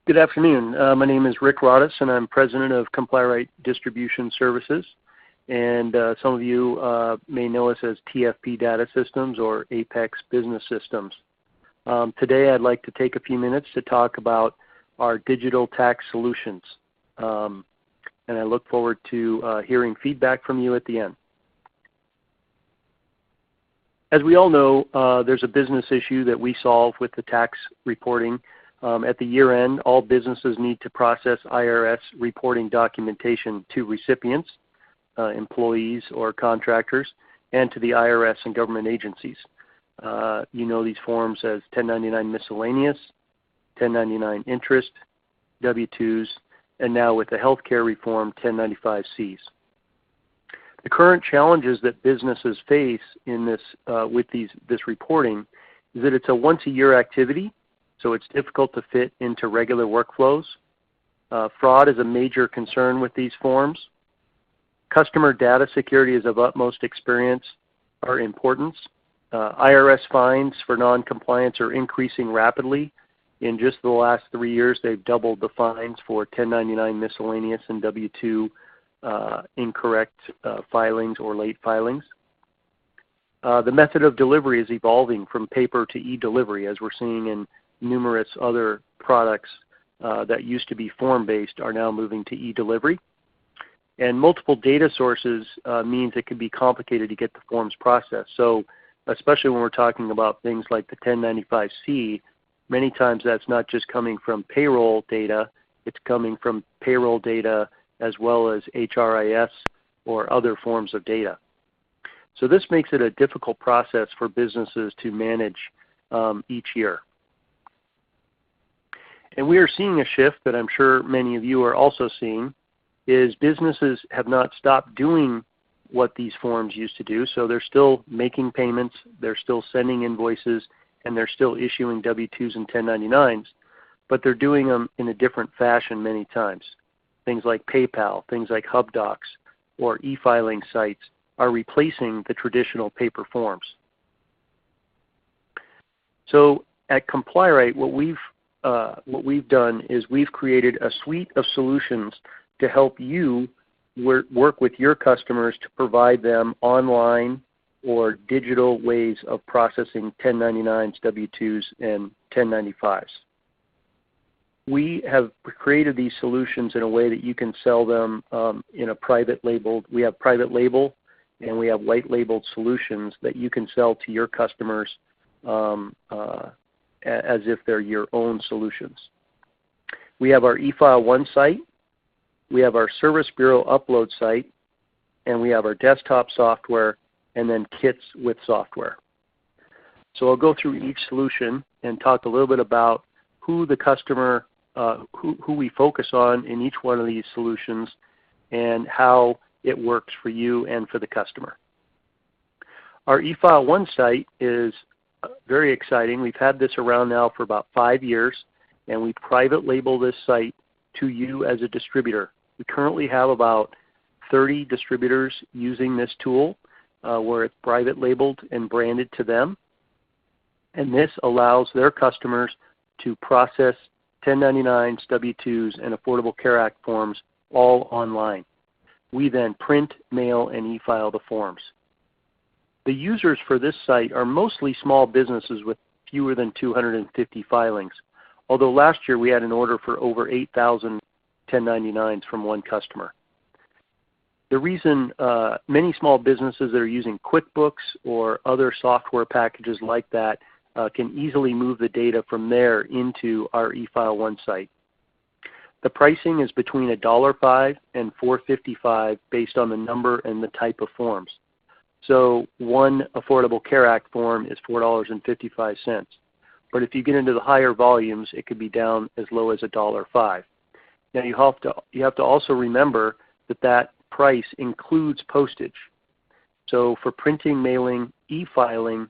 Good afternoon. My name is Rick Rodis, and I'm president of ComplyRight Distribution Services. And some of you may know us as TFP Data Systems or Apex Business Systems. Today I'd like to take a few minutes to talk about our digital tax solutions. And I look forward to hearing feedback from you at the end. As we all know, there's a business issue that we solve with the tax reporting. At the year end, all businesses need to process IRS reporting documentation to recipients, employees or contractors, and to the IRS and government agencies. You know these forms as 1099 miscellaneous, 1099 interest, W-2s, and now with the healthcare reform, 1095-Cs. The current challenges that businesses face in this, with this reporting is that it's a once-a-year activity, so it's difficult to fit into regular workflows. Fraud is a major concern with these forms. Customer data security is of utmost importance. IRS fines for non-compliance are increasing rapidly. In just the last 3 years, they've doubled the fines for 1099 miscellaneous and W-2 incorrect filings or late filings. The method of delivery is evolving from paper to e-delivery, as we're seeing in numerous other products that used to be form-based are now moving to e-delivery. And multiple data sources means it can be complicated to get the forms processed. So especially when we're talking about things like the 1095-C, many times that's not just coming from payroll data, it's coming from payroll data as well as HRIS or other forms of data. So this makes it a difficult process for businesses to manage each year. And we are seeing a shift that I'm sure many of you are also seeing, is businesses have not stopped doing what these forms used to do. So they're still making payments, they're still sending invoices, and they're still issuing W-2s and 1099s, but they're doing them in a different fashion many times. Things like PayPal, things like HubDocs, or e-filing sites are replacing the traditional paper forms. So at ComplyRight, what we've done is we've created a suite of solutions to help you work with your customers to provide them online or digital ways of processing 1099s, W-2s, and 1095s. We have created these solutions in a way that you can sell them in a private labeled. We have private label and we have white labeled solutions that you can sell to your customers as if they're your own solutions. We have our Efile1 site, we have our Service Bureau upload site, and we have our desktop software, and then kits with software. So I'll go through each solution and talk a little bit about who the customer, who we focus on in each one of these solutions and how it works for you and for the customer. Our Efile1 site is very exciting. We've had this around now for about 5 years, and we private label this site to you as a distributor. We currently have about 30 distributors using this tool where it's private labeled and branded to them. And this allows their customers to process 1099s, W-2s, and Affordable Care Act forms all online. We then print, mail, and e-file the forms. The users for this site are mostly small businesses with fewer than 250 filings, although last year we had an order for over 8,000 1099s from one customer. The reason many small businesses that are using QuickBooks or other software packages like that can easily move the data from there into our Efile1 site. The pricing is between $1.05 and $4.55 based on the number and the type of forms. So one Affordable Care Act form is $4.55. But if you get into the higher volumes, it could be down as low as $1.05. Now you have to also remember that that price includes postage. So for printing, mailing, e-filing,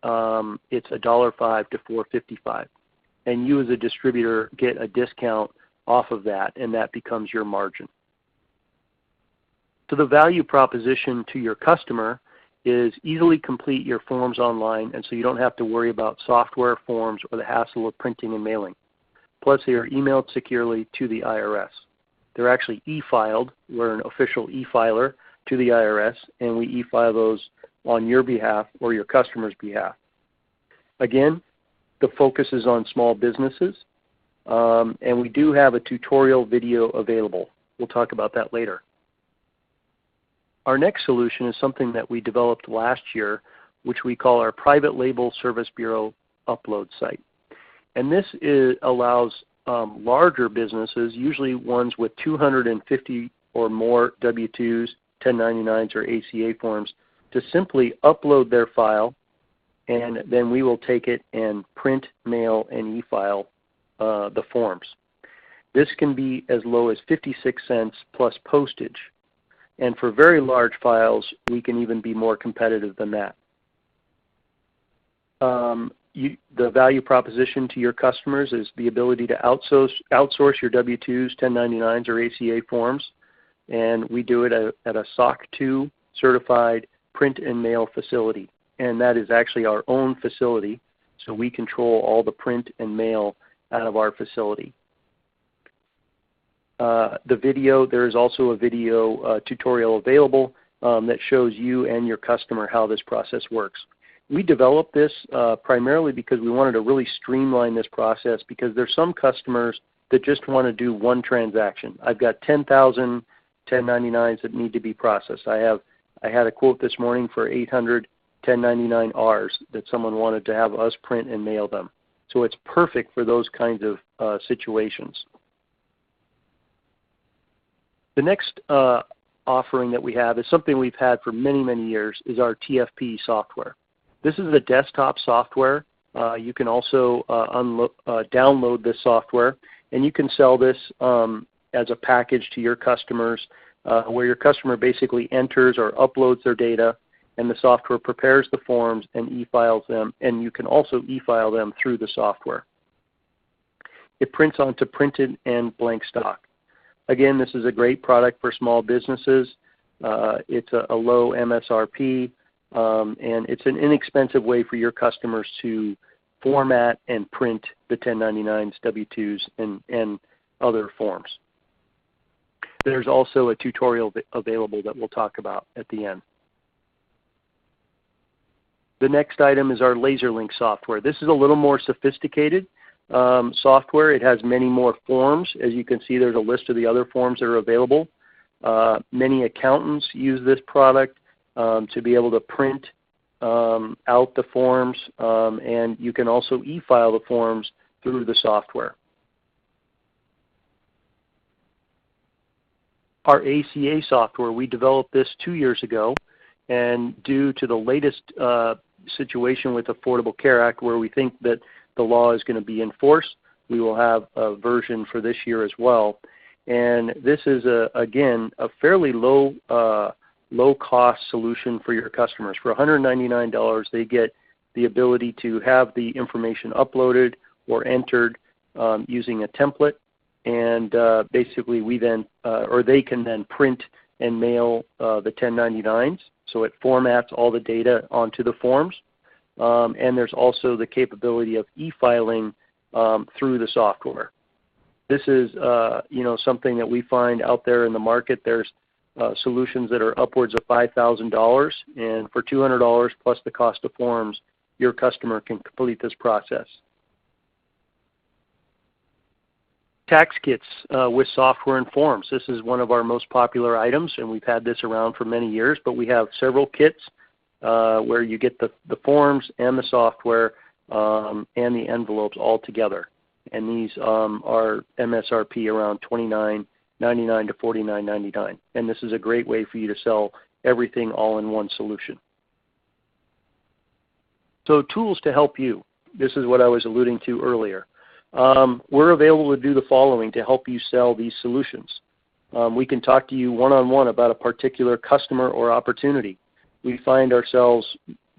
it's $1.05 to $4.55. And you as a distributor get a discount off of that, and that becomes your margin. So the value proposition to your customer is easily complete your forms online, and so you don't have to worry about software forms or the hassle of printing and mailing. plus they are emailed securely to the IRS. They're actually e-filed. We're an official e-filer to the IRS, and we e-file those on your behalf or your customer's behalf. Again, the focus is on small businesses, and we do have a tutorial video available. We'll talk about that later. Our next solution is something that we developed last year, which we call our Private Label Service Bureau Upload Site. And this allows larger businesses, usually ones with 250 or more W-2s, 1099s, or ACA forms, to simply upload their file, and then we will take it and print, mail, and e-file the forms. This can be as low as 56 cents plus postage. And for very large files, we can even be more competitive than that. The value proposition to your customers is the ability to outsource your W-2s, 1099s, or ACA forms, and we do it at a SOC 2 certified print and mail facility, and that is actually our own facility, so we control all the print and mail out of our facility. There is also a video tutorial available that shows you and your customer how this process works. We developed this primarily because we wanted to really streamline this process, because there's some customers that just want to do one transaction. I've got 10,000 1099s that need to be processed. I had a quote this morning for 800 1099Rs that someone wanted to have us print and mail them. So it's perfect for those kinds of situations. The next offering that we have is something we've had for many, many years, is our TFP software. This is a desktop software. You can also download this software, and you can sell this as a package to your customers, where your customer basically enters or uploads their data, and the software prepares the forms and e-files them, and you can also e-file them through the software. It prints onto printed and blank stock. Again, this is a great product for small businesses. It's a low MSRP, and it's an inexpensive way for your customers to format and print the 1099s, W-2s, and other forms. There's also a tutorial available that we'll talk about at the end. The next item is our LaserLink software. This is a little more sophisticated software. It has many more forms. As you can see, there's a list of the other forms that are available. Many accountants use this product to be able to print out the forms, and you can also e-file the forms through the software. Our ACA software, we developed this 2 years ago, and due to the latest situation with Affordable Care Act, where we think that the law is going to be enforced, we will have a version for this year as well. And this is, again, a fairly low-cost solution for your customers. For $199, they get the ability to have the information uploaded or entered using a template, and basically we then, or they can then print and mail the 1099s. So it formats all the data onto the forms. And there's also the capability of e-filing through the software. This is something that we find out there in the market. There's solutions that are upwards of $5,000, and for $200 plus the cost of forms, your customer can complete this process. Tax kits with software and forms. This is one of our most popular items, and we've had this around for many years, but we have several kits where you get the forms and the software and the envelopes all together. And these are MSRP around $29.99 to $49.99. And this is a great way for you to sell everything all in one solution. So tools to help you. This is what I was alluding to earlier. We're available to do the following to help you sell these solutions. We can talk to you one-on-one about a particular customer or opportunity. We find ourselves,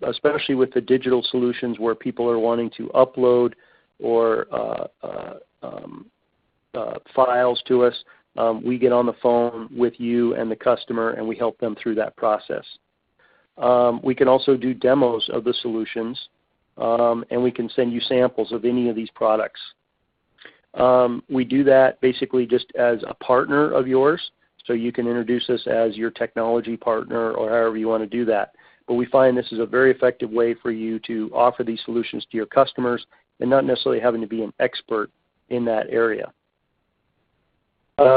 especially with the digital solutions where people are wanting to upload or files to us, we get on the phone with you and the customer, and we help them through that process. We can also do demos of the solutions, and we can send you samples of any of these products. We do that basically just as a partner of yours, so you can introduce us as your technology partner or however you want to do that. But we find this is a very effective way for you to offer these solutions to your customers and not necessarily having to be an expert in that area.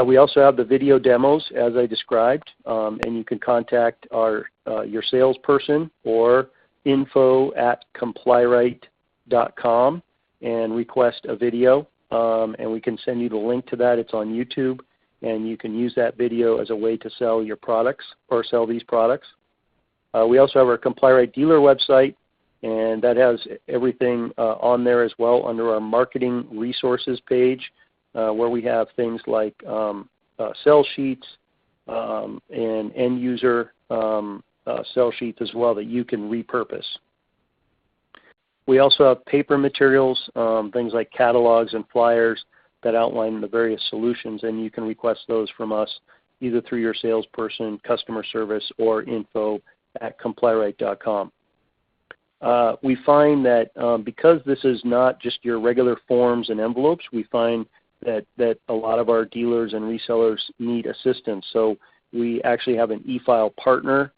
We also have the video demos, as I described, and you can contact your salesperson or info@complyright.com and request a video, and we can send you the link to that. It's on YouTube, and you can use that video as a way to sell your products or sell these products. We also have our ComplyRight dealer website, and that has everything on there as well under our marketing resources page, where we have things like sell sheets and end user sell sheets as well that you can repurpose. We also have paper materials, things like catalogs and flyers that outline the various solutions, and you can request those from us either through your salesperson, customer service, or info@complyright.com. We find that because this is not just your regular forms and envelopes, we find that a lot of our dealers and resellers need assistance. So we actually have an eFile partner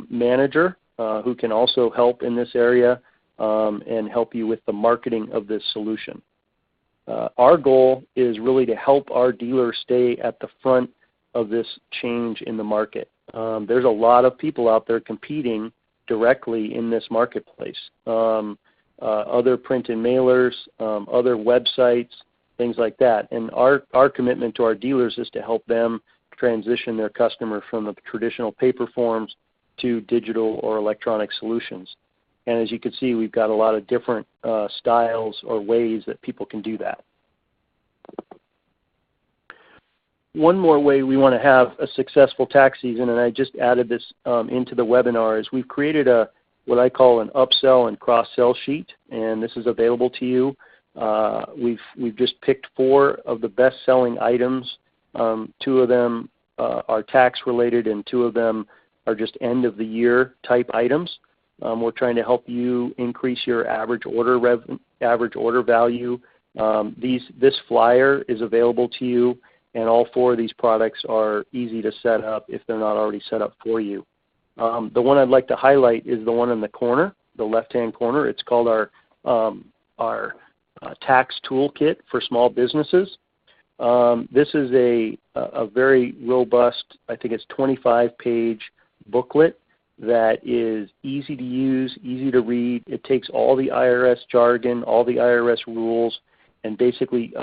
manager who can also help in this area and help you with the marketing of this solution. Our goal is really to help our dealers stay at the front of this change in the market. There's a lot of people out there competing directly in this marketplace. Other print and mailers, other websites, things like that. And our commitment to our dealers is to help them transition their customer from the traditional paper forms to digital or electronic solutions. And as you can see, we've got a lot of different styles or ways that people can do that. One more way we want to have a successful tax season, and I just added this into the webinar, is we've created what I call an upsell and cross-sell sheet, and this is available to you. We've just picked 4 of the best-selling items. 2 of them are tax-related, and 2 of them are just end-of-the-year type items. We're trying to help you increase your average order value. This flyer is available to you, and all 4 of these products are easy to set up if they're not already set up for you. The one I'd like to highlight is the one in the corner, the left-hand corner. It's called our tax toolkit for small businesses. This is a very robust, I think it's 25-page booklet that is easy to use, easy to read. It takes all the IRS jargon, all the IRS rules, and basically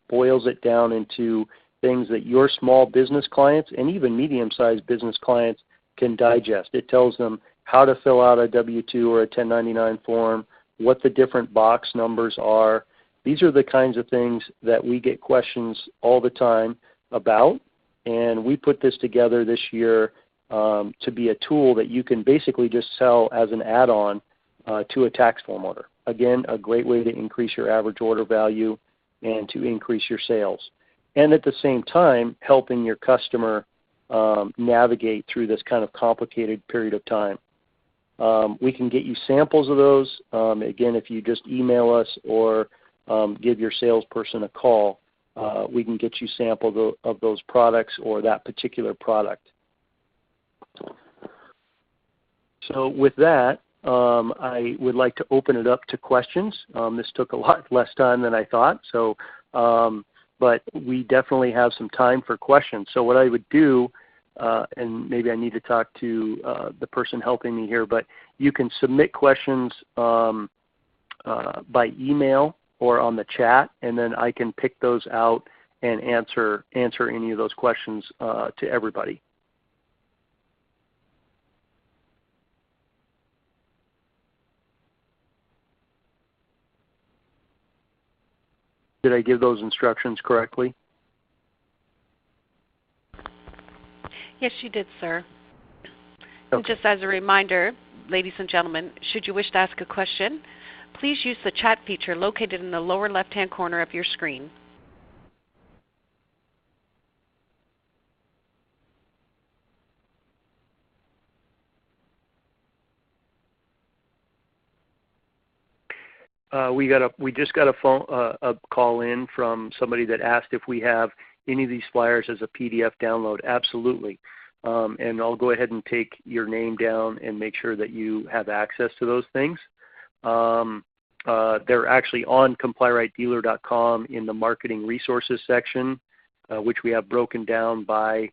boils it down into things that your small business clients and even medium-sized business clients can digest. It tells them how to fill out a W-2 or a 1099 form, what the different box numbers are. These are the kinds of things that we get questions all the time about, and we put this together this year to be a tool that you can basically just sell as an add-on to a tax form order. Again, a great way to increase your average order value and to increase your sales. And at the same time, helping your customer navigate through this kind of complicated period of time. We can get you samples of those. Again, if you just email us or give your salesperson a call, we can get you samples of those products or that particular product. So with that, I would like to open it up to questions. This took a lot less time than I thought, so but we definitely have some time for questions. So what I would do, and maybe I need to talk to the person helping me here, but you can submit questions by email or on the chat, and then I can pick those out and answer any of those questions to everybody. Did I give those instructions correctly? Yes, you did, sir. Okay. And just as a reminder, ladies and gentlemen, should you wish to ask a question, please use the chat feature located in the lower left-hand corner of your screen. We just got a call in from somebody that asked if we have any of these flyers as a PDF download. Absolutely. And I'll go ahead and take your name down and make sure that you have access to those things. They're actually on ComplyRightDealer.com in the marketing resources section, which we have broken down by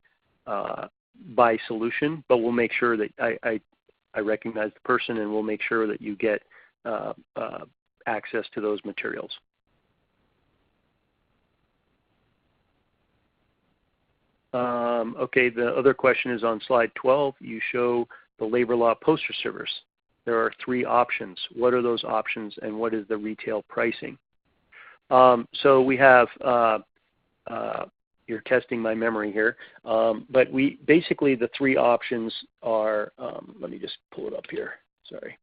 solution. But we'll make sure that I recognize the person, and we'll make sure that you get access to those materials. Okay, the other question is on slide 12. You show the labor law poster service. There are 3 options. What are those options, and what is the retail pricing? So we have, you're testing my memory here, but basically the 3 options are, let me just pull it up here, sorry.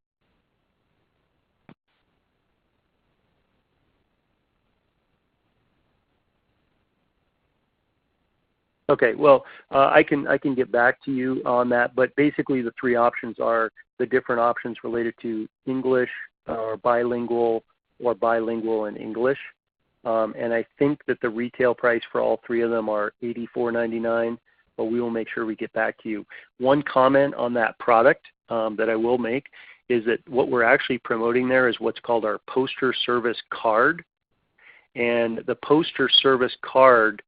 Okay, well, I can get back to you on that, but basically the 3 options are the different options related to English or bilingual in English. And I think that the retail price for all 3 of them are $84.99, but we will make sure we get back to you. One comment on that product that I will make is that what we're actually promoting there is what's called our poster service card. And the poster service card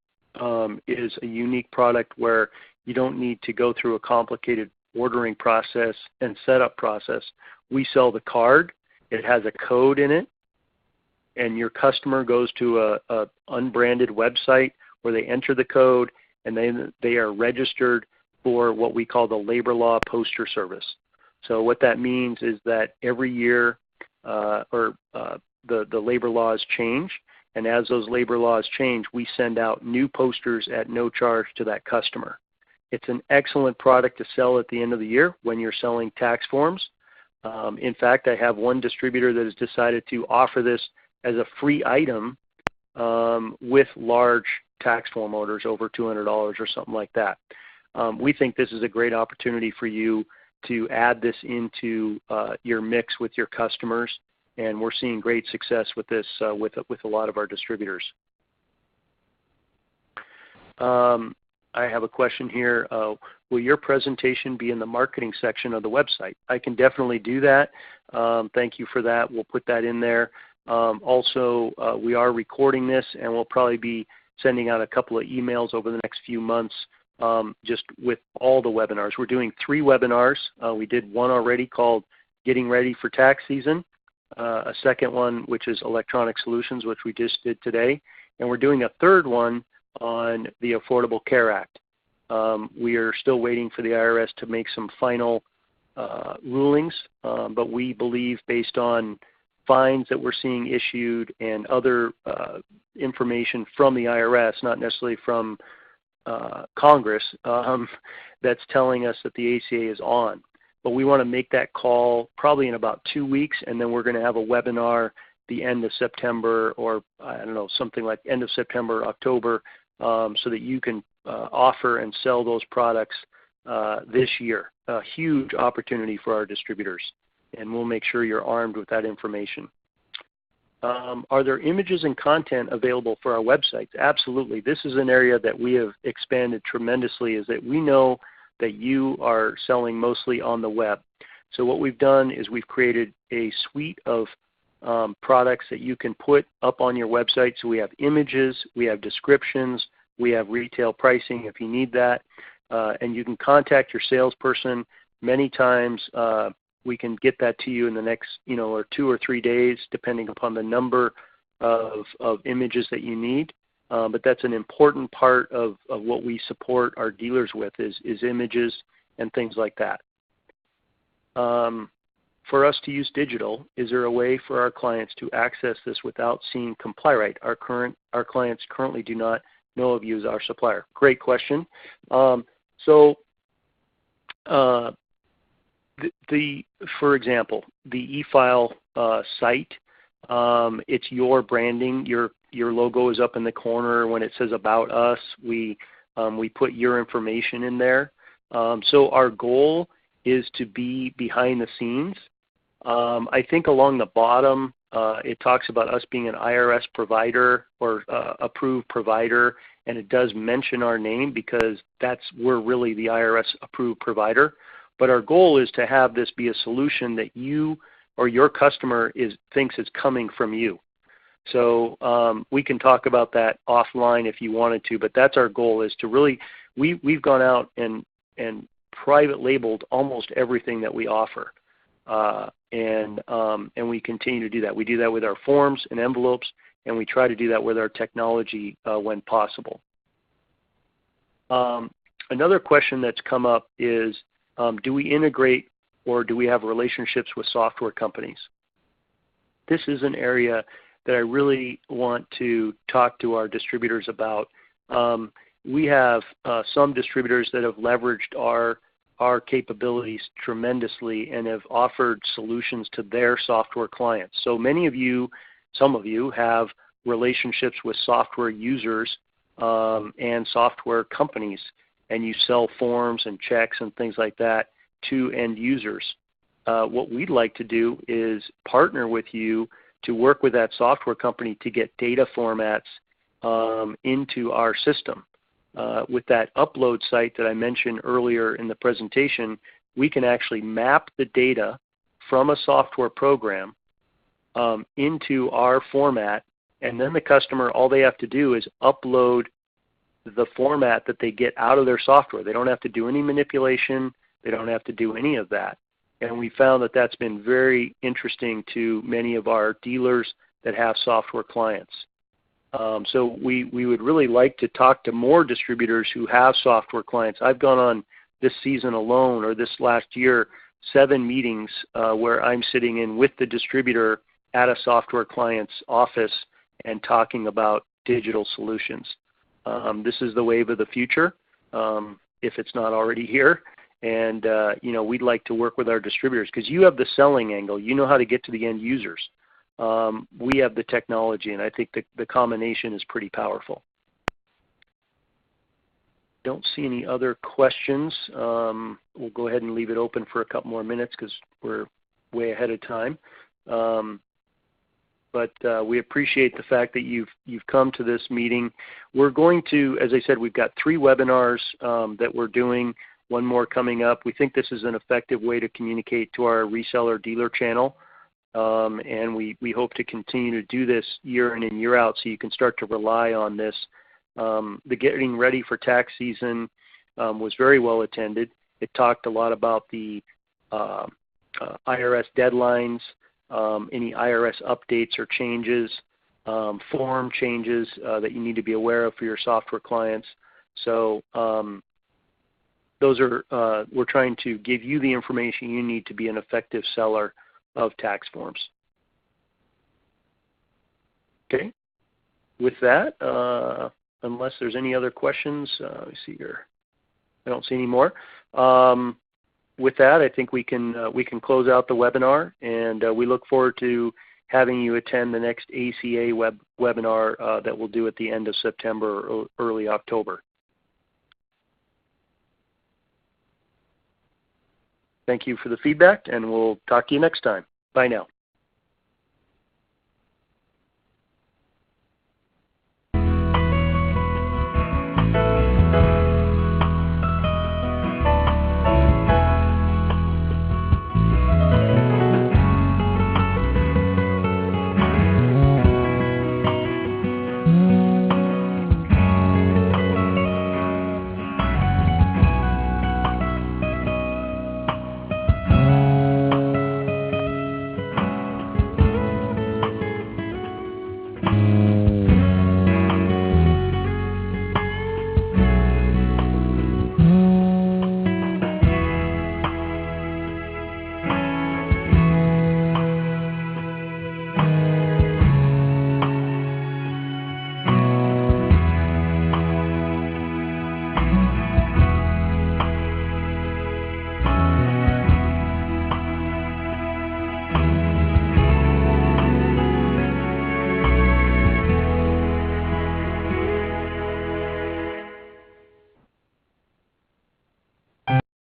is a unique product where you don't need to go through a complicated ordering process and setup process. We sell the card. It has a code in it, and your customer goes to a unbranded website where they enter the code, and then they are registered for what we call the labor law poster service. So what that means is that every year the labor laws change. And as those labor laws change, we send out new posters at no charge to that customer. It's an excellent product to sell at the end of the year when you're selling tax forms. In fact, I have one distributor that has decided to offer this as a free item with large tax form orders over $200 or something like that. We think this is a great opportunity for you to add this into your mix with your customers. And we're seeing great success with this with a lot of our distributors. I have a question here. Will your presentation be in the marketing section of the website? I can definitely do that. Thank you for that. We'll put that in there. Also, we are recording this, and we'll probably be sending out a couple of emails over the next few months just with all the webinars. We're doing 3 webinars. We did one already called Getting Ready for Tax Season. A second one, which is Electronic Solutions, which we just did today. And we're doing a third one on the Affordable Care Act. We are still waiting for the IRS to make some final rulings, but we believe based on fines that we're seeing issued and other information from the IRS, not necessarily from Congress, that's telling us that the ACA is on. But we want to make that call probably in about 2 weeks, and then we're going to have a webinar the end of September, or I don't know, something like end of September, October, so that you can offer and sell those products this year. A huge opportunity for our distributors, and we'll make sure you're armed with that information. Are there images and content available for our websites? Absolutely. This is an area that we have expanded tremendously, is that we know that you are selling mostly on the web. So what we've done is we've created a suite of products that you can put up on your website. So we have images, we have descriptions, we have retail pricing if you need that, and you can contact your salesperson. Many times we can get that to you in the next, or 2 or 3 days, depending upon the number of images that you need. But that's an important part of what we support our dealers with is images and things like that. For us to use digital, is there a way for our clients to access this without seeing ComplyRight? Our clients currently do not know of you as our supplier. Great question. For example, the Efile site, it's your branding. Your logo is up in the corner. When it says About Us, we put your information in there. So our goal is to be behind the scenes. I think along the bottom It talks about us being an IRS provider or approved provider, and it does mention our name because we're really the IRS approved provider. But our goal is to have this be a solution that you or your customer thinks is coming from you. So we can talk about that offline if you wanted to, but that's our goal, is to really, we've gone out and private labeled almost everything that we offer. And we continue to do that. We do that with our forms and envelopes, and we try to do that with our technology when possible. Another question that's come up is, do we integrate or do we have relationships with software companies? This is an area that I really want to talk to our distributors about. We have some distributors that have leveraged our capabilities tremendously and have offered solutions to their software clients. So some of you have relationships with software users and software companies, and you sell forms and checks and things like that to end users. What we'd like to do is partner with you to work with that software company to get data formats into our system. With that upload site that I mentioned earlier in the presentation, we can actually map the data from a software program into our format, and then the customer, all they have to do is upload the format that they get out of their software. They don't have to do any manipulation. They don't have to do any of that. And we found that that's been very interesting to many of our dealers that have software clients. So we would really like to talk to more distributors who have software clients. I've gone on this season alone, or this last year, 7 meetings where I'm sitting in with the distributor at a software client's office and talking about digital solutions. This is the wave of the future, if it's not already here. And we'd like to work with our distributors because you have the selling angle. You know how to get to the end users. We have the technology, and I think the combination is pretty powerful. Don't see any other questions. We'll go ahead and leave it open for a couple more minutes because we're way ahead of time. But we appreciate the fact that you've come to this meeting. We're going to, as I said, we've got 3 webinars that we're doing, 1 more coming up. We think this is an effective way to communicate to our reseller dealer channel. And we hope to continue to do this year in and year out so you can start to rely on this. The Getting Ready for Tax Season was very well attended. It talked a lot about the IRS deadlines, any IRS updates or changes, form changes that you need to be aware of for your software clients. So those are, we're trying to give you the information you need to be an effective seller of tax forms. Okay. With that, unless there's any other questions, let me see here. I don't see any more. With that, I think we can close out the webinar, and we look forward to having you attend the next ACA webinar that we'll do at the end of September or early October. Thank you for the feedback, and we'll talk to you next time. Bye now.